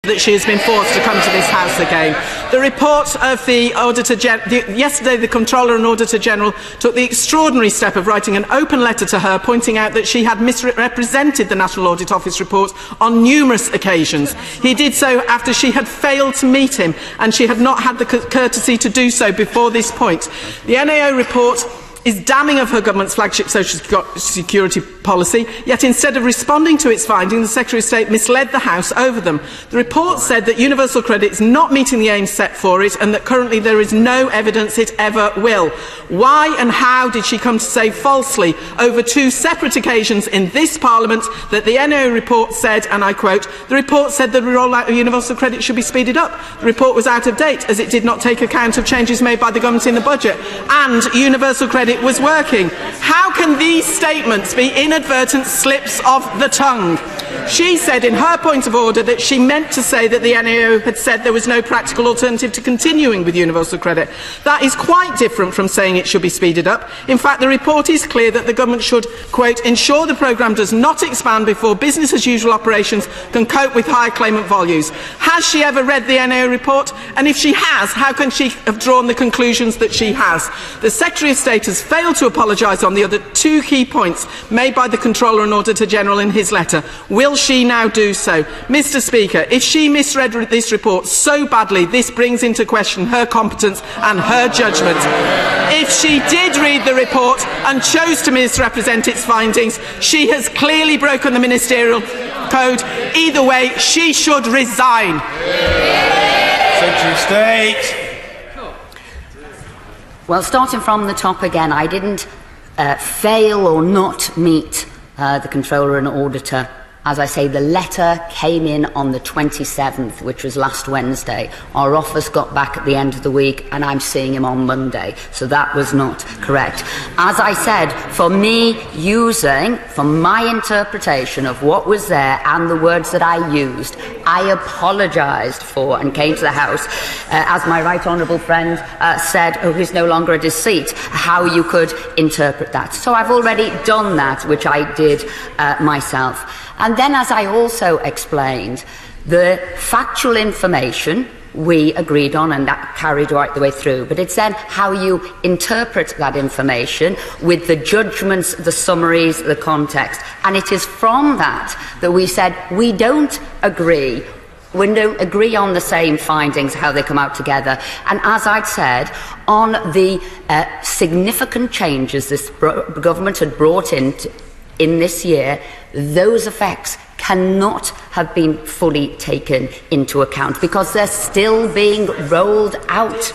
that she has been forced to come to this House again. The report of the Auditor yesterday, the Comptroller and Auditor General took the extraordinary step of writing an open letter to her, pointing out that she had misrepresented the National Audit Office report on numerous occasions. He did so after she had failed to meet him, and she had not had the courtesy to do so before this point. The NAO report is damning of her government's flagship social security policy, yet instead of responding to its findings, the Secretary of State misled the House over them. The report said that universal credit is not meeting the aims set for it and that currently there is no evidence it ever will. Why and how did she come to say falsely over two separate occasions in this Parliament that the NAO report said, and I quote, "The report said that the rollout of universal credit should be speeded up. The report was out of date as it did not take account of changes made by the government in the budget, and universal credit was working." How can these statements be inadvertent slips of the tongue? She said in her point of order that she meant to say that the NAO had said there was no practical alternative to continuing with universal credit. That is quite different from saying it should be speeded up. In fact, the report is clear that the government should, quote, "ensure the programme does not expand before business as usual operations can cope with high claimant volumes." Has she ever read the NAO report? And if she has, how can she have drawn the conclusions that she has? The Secretary of State has failed to apologise on the other two key points made by the Comptroller and Auditor General in his letter. Will she now do so? Mr Speaker, if she misread this report so badly, this brings into question her competence and her judgment. If she did read the report and chose to misrepresent its findings, she has clearly broken the ministerial code. Either way, she should resign. Secretary of State. Well, starting from the top again, I didn't fail or not meet the Comptroller and Auditor. As I say, the letter came in on the 27th, which was last Wednesday. Our office got back at the end of the week, and I'm seeing him on Monday. So that was not correct. As I said, for me, from my interpretation of what was there and the words that I used, I apologised for and came to the House, as my right honourable friend said, who's no longer at his seat, how you could interpret that. So I've already done that, which I did myself. And then, as I also explained, the factual information we agreed on and that carried right the way through, but it's then how you interpret that information with the judgments, the summaries, the context. And it is from that that we said we don't agree. We don't agree on the same findings, how they come out together. And as I'd said, on the significant changes this government had brought in this year, those effects cannot have been fully taken into account because they're still being rolled out.